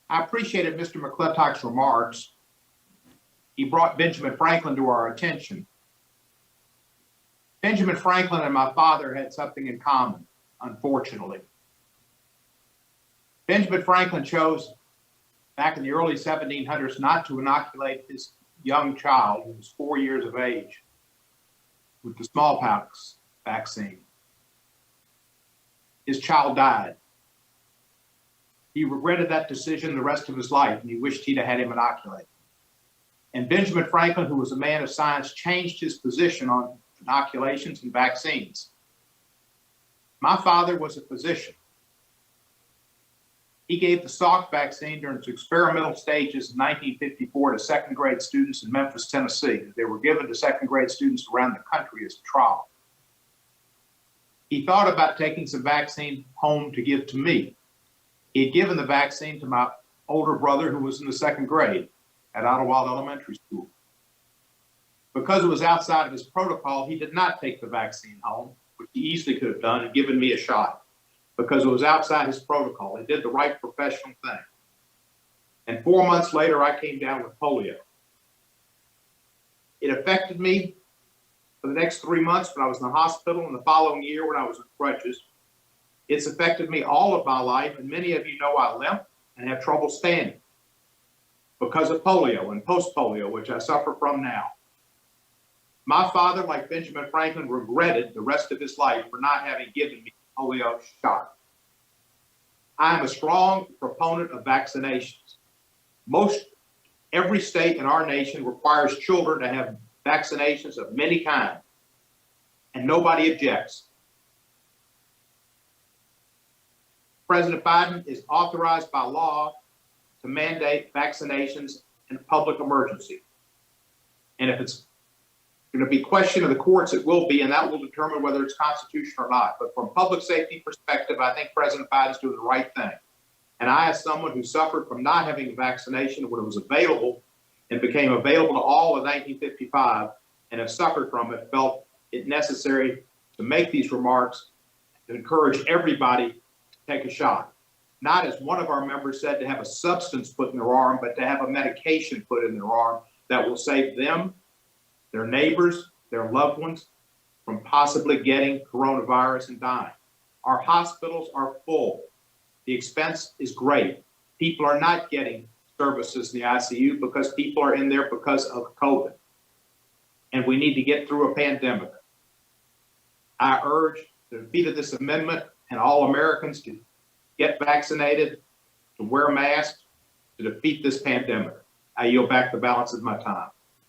I appreciated Mr. McClintock's remarks. He brought Benjamin Franklin to our attention. Benjamin Franklin and my father had something in common, unfortunately. Benjamin Franklin chose back in the early 1700s not to inoculate his young child, who was 4 years of age, with the smallpox vaccine. His child died. He regretted that decision the rest of his life, and he wished he'd have had him inoculated. And Benjamin Franklin, who was a man of science, changed his position on inoculations and vaccines. My father was a physician. He gave the Salk vaccine during its experimental stages in 1954 to second grade students in Memphis, Tennessee. They were given to second grade students around the country as a trial. He thought about taking some vaccine home to give to me. He had given the vaccine to my older brother, who was in the second grade at Idlewild Elementary School. Because it was outside of his protocol, he did not take the vaccine home, which he easily could have done and given me a shot. Because it was outside his protocol. He did the right professional thing. And 4 months later, I came down with polio. It affected me for the next 3 months when I was in the hospital, and the following year when I was on crutches. It's affected me all of my life, and many of you know I limp and have trouble standing because of polio and post-polio, which I suffer from now. My father, like Benjamin Franklin, regretted the rest of his life for not having given me polio shot. I am a strong proponent of vaccinations. Every state in our nation requires children to have vaccinations of many kinds, and nobody objects. President Biden is authorized by law to mandate vaccinations in a public emergency. And if it's going to be question of the courts, it will be, and that will determine whether it's constitutional or not. But from a public safety perspective, I think President Biden's doing the right thing. And I, as someone who suffered from not having a vaccination when it was available and became available to all in 1955 and have suffered from it, felt it necessary to make these remarks to encourage everybody to take a shot. Not, as one of our members said, to have a substance put in their arm, but to have a medication put in their arm that will save them, their neighbors, their loved ones from possibly getting coronavirus and dying. Our hospitals are full. The expense is great. People are not getting services in the ICU because people are in there because of COVID. And we need to get through a pandemic. I urge the defeat of this amendment and all Americans to get vaccinated, to wear masks, to defeat this pandemic. I yield back the balance of my time.